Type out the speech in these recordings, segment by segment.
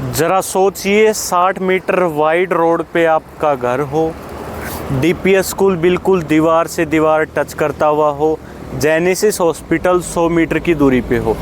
ज़रा सोचिए 60 metre wide road पे आपका घर हो, डीपीएस स्कूल बिल्कुल दीवार से दीवार टच करता हुआ हो, जेनेसिस हॉस्पिटल 100 मीटर की दूरी पे हो,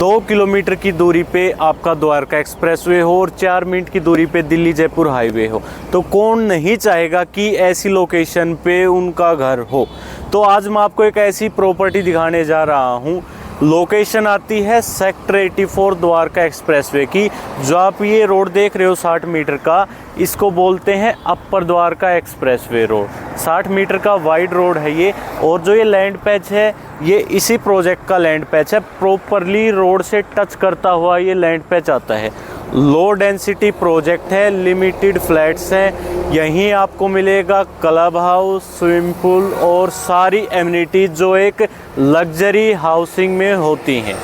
2 किलोमीटर की दूरी पे आपका द्वारका एक्सप्रेसवे हो और 4 मिनट की दूरी पे दिल्ली जयपुर हाईवे हो, तो कौन नहीं चाहेगा कि ऐसी लोकेशन पे उनका घर हो। तो आज मैं आपको एक ऐसी प्रॉपर्टी दिखाने जा रहा हूँ। लोकेशन आती है सेक्टर 84 द्वारका एक्सप्रेसवे की। जो आप ये रोड देख रहे हो 60 मीटर का, इसको बोलते हैं अपर द्वारका एक्सप्रेसवे रोड। 60 मीटर का वाइड रोड है ये, और जो ये लैंड पैच है ये इसी प्रोजेक्ट का लैंड पैच है। प्रॉपरली रोड से टच करता हुआ ये लैंड पैच आता है। लो डेंसिटी प्रोजेक्ट है, लिमिटेड फ्लैट्स हैं। यहीं आपको मिलेगा क्लब हाउस, स्विमिंग पूल और सारी एमिनिटीज जो एक लग्जरी हाउसिंग में होती हैं।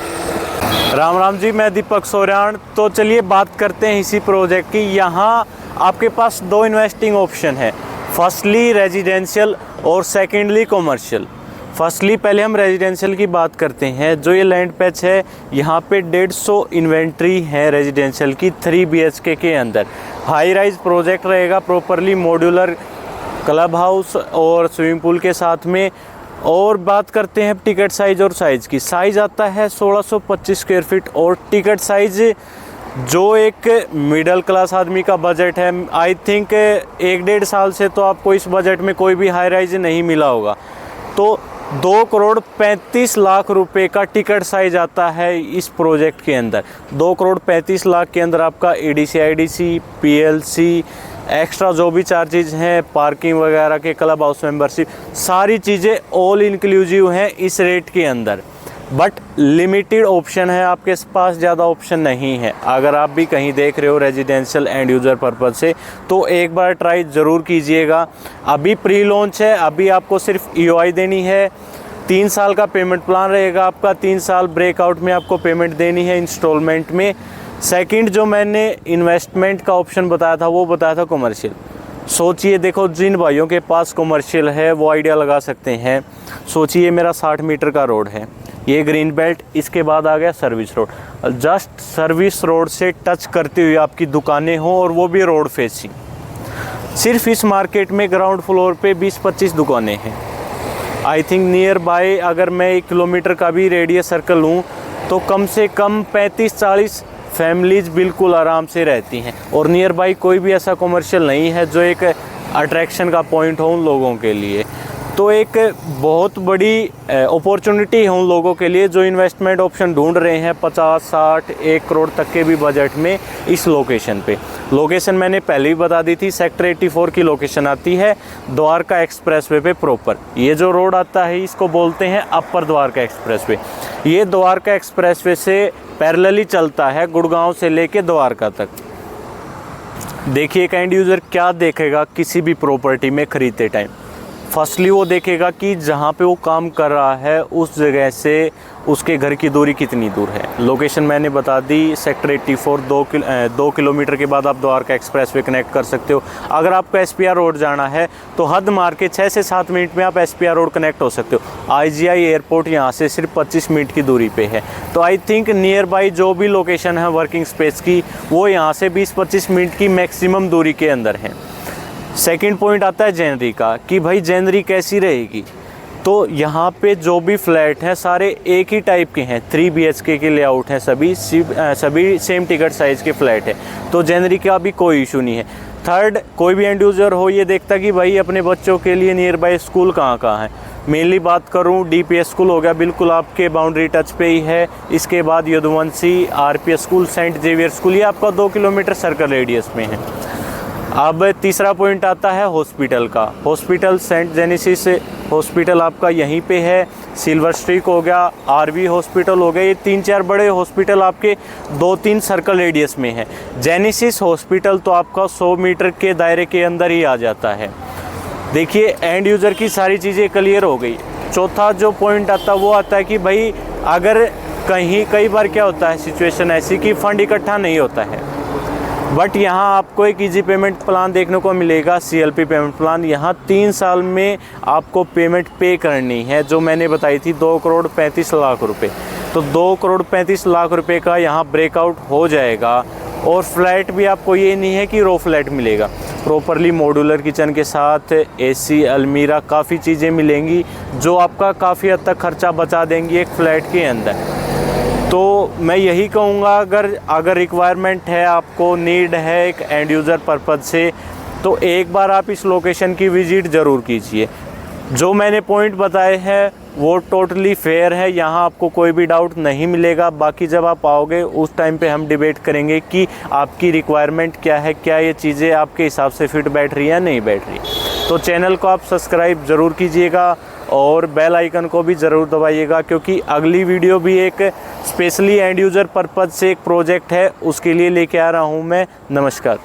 राम राम जी, मैं दीपक सोरान। तो चलिए बात करते हैं इसी प्रोजेक्ट की। यहाँ आपके पास 2 इन्वेस्टिंग ऑप्शन है, फर्स्टली रेजिडेंशियल और सेकेंडली कॉमर्शियल। फर्स्टली पहले हम रेजिडेंशियल की बात करते हैं। जो ये लैंड पैच है यहाँ पे 150 इन्वेंट्री है रेजिडेंशियल की 3 BHK के अंदर। हाई राइज प्रोजेक्ट रहेगा, प्रॉपरली मॉड्यूलर क्लब हाउस और स्विमिंग पूल के साथ में। और बात करते हैं टिकट साइज़ और साइज़ की। साइज़ आता है 1625 स्क्वायर फीट और टिकट साइज़ जो एक मिडिल क्लास आदमी का बजट है, आई थिंक 1-1.5 साल से तो आपको इस बजट में कोई भी हाई राइज नहीं मिला होगा। तो 2,35,00,000 रुपए का टिकट साइज आता है इस प्रोजेक्ट के अंदर। 2,35,00,000 के अंदर आपका ADC, IDC, PLC, एक्स्ट्रा जो भी चार्जेज हैं, पार्किंग वगैरह के, क्लब हाउस मेंबरशिप, सारी चीज़ें ऑल इंक्लूसिव हैं इस रेट के अंदर। बट लिमिटेड ऑप्शन है, आपके पास ज़्यादा ऑप्शन नहीं है। अगर आप भी कहीं देख रहे हो रेजिडेंशियल एंड यूज़र पर्पज़ से, तो एक बार ट्राई ज़रूर कीजिएगा। अभी प्री लॉन्च है, अभी आपको सिर्फ EOI देनी है। 3 साल का पेमेंट प्लान रहेगा आपका। 3 साल ब्रेकआउट में आपको पेमेंट देनी है इंस्टॉलमेंट में। सेकंड जो मैंने इन्वेस्टमेंट का ऑप्शन बताया था वो बताया था कमर्शियल। सोचिए, देखो जिन भाइयों के पास कमर्शियल है वो आइडिया लगा सकते हैं। सोचिए मेरा 60 मीटर का रोड है, ये ग्रीन बेल्ट, इसके बाद आ गया service road. Just service road से टच करते हुए आपकी दुकानें हों और वो भी रोड फेसिंग। सिर्फ इस मार्केट में ग्राउंड फ्लोर पे 20-25 दुकानें हैं। आई थिंक नियर बाय अगर मैं 1 किलोमीटर का भी रेडियस सर्कल लूँ तो कम से कम 35-40 फैमिलीज बिल्कुल आराम से रहती हैं। और नियर बाय कोई भी ऐसा कमर्शियल नहीं है जो एक अट्रैक्शन का पॉइंट हो उन लोगों के लिए। तो एक बहुत बड़ी अपॉर्चुनिटी है उन लोगों के लिए जो इन्वेस्टमेंट ऑप्शन ढूंढ रहे हैं 50-60 1 करोड़ तक के भी बजट में इस लोकेशन पे। लोकेशन मैंने पहले ही बता दी थी, सेक्टर 84 की लोकेशन आती है द्वारका एक्सप्रेसवे पे प्रॉपर। ये जो रोड आता है इसको बोलते हैं अपर द्वारका एक्सप्रेसवे। ये द्वारका एक्सप्रेसवे से पैरेलली चलता है गुड़गांव से लेके द्वारका तक। देखिए एक एंड यूज़र क्या देखेगा किसी भी प्रॉपर्टी में खरीदते टाइम। फर्स्टली वो देखेगा कि जहाँ पे वो काम कर रहा है उस जगह से उसके घर की दूरी कितनी दूर है। लोकेशन मैंने बता दी, सेक्टर 84, 2 किलोमीटर के बाद आप द्वारका एक्सप्रेसवे कनेक्ट कर सकते हो। अगर आपको SPR रोड जाना है तो हद मार के 6 से 7 मिनट में आप SPR रोड कनेक्ट हो सकते हो। IGI एयरपोर्ट यहाँ से सिर्फ 25 मिनट की दूरी पे है। तो आई थिंक नियर बाई जो भी लोकेशन है वर्किंग स्पेस की, वो यहाँ से 20-25 मिनट की मैक्सिमम दूरी के अंदर है। सेकंड पॉइंट आता है जेनरी का, कि भाई जेनरी कैसी रहेगी। तो यहाँ पे जो भी फ्लैट हैं सारे एक ही टाइप के हैं, 3 BHK के लेआउट हैं, सभी सेम टिकट साइज़ के फ्लैट हैं, तो जेनरी का भी कोई इशू नहीं है। थर्ड, कोई भी एंड यूज़र हो ये देखता कि भाई अपने बच्चों के लिए नियर बाय स्कूल कहाँ कहाँ है। मेनली बात करूँ DPS स्कूल हो गया, बिल्कुल आपके बाउंड्री टच पे ही है। इसके बाद Yaduvanshi, RPS school, Saint Xavier school, ये आपका 2 किलोमीटर सर्कल रेडियस में है। अब तीसरा पॉइंट आता है हॉस्पिटल का। हॉस्पिटल सेंट जेनेसिस हॉस्पिटल आपका यहीं पे है। सिल्वर स्ट्रीक हो गया, RV हॉस्पिटल हो गया, ये 3-4 बड़े हॉस्पिटल आपके 2-3 सर्कल रेडियस में है। जेनेसिस हॉस्पिटल तो आपका 100 मीटर के दायरे के अंदर ही आ जाता है। देखिए एंड यूज़र की सारी चीज़ें क्लियर हो गई। चौथा जो पॉइंट आता है वो आता है कि भाई अगर कई बार क्या होता है सिचुएशन ऐसी कि फ़ंड इकट्ठा नहीं होता है, बट यहाँ आपको एक इजी पेमेंट प्लान देखने को मिलेगा, CLP पेमेंट प्लान। यहाँ 3 साल में आपको पेमेंट पे करनी है, जो मैंने बताई थी 2,35,00,000 रुपये। तो 2,35,00,000 रुपये का यहाँ ब्रेकआउट हो जाएगा और फ्लैट भी आपको ये नहीं है कि रो फ्लैट मिलेगा, प्रॉपरली मॉड्यूलर किचन के साथ एसी, अलमीरा, काफ़ी चीज़ें मिलेंगी जो आपका काफ़ी हद तक खर्चा बचा देंगी एक फ़्लैट के अंदर। तो मैं यही कहूँगा, अगर रिक्वायरमेंट है, आपको नीड है एक एंड यूज़र पर्पज़ से, तो एक बार आप इस लोकेशन की विज़िट ज़रूर कीजिए। जो मैंने पॉइंट बताए हैं वो टोटली फेयर है, यहाँ आपको कोई भी डाउट नहीं मिलेगा। बाकी जब आप आओगे उस टाइम पे हम डिबेट करेंगे कि आपकी रिक्वायरमेंट क्या है, क्या ये चीज़ें आपके हिसाब से फिट बैठ रही या नहीं बैठ रही। तो चैनल को आप सब्सक्राइब ज़रूर कीजिएगा और बेल आइकन को भी ज़रूर दबाइएगा, क्योंकि अगली वीडियो भी एक स्पेशली एंड यूज़र पर्पज़ से एक प्रोजेक्ट है, उसके लिए लेके आ रहा हूँ मैं। नमस्कार।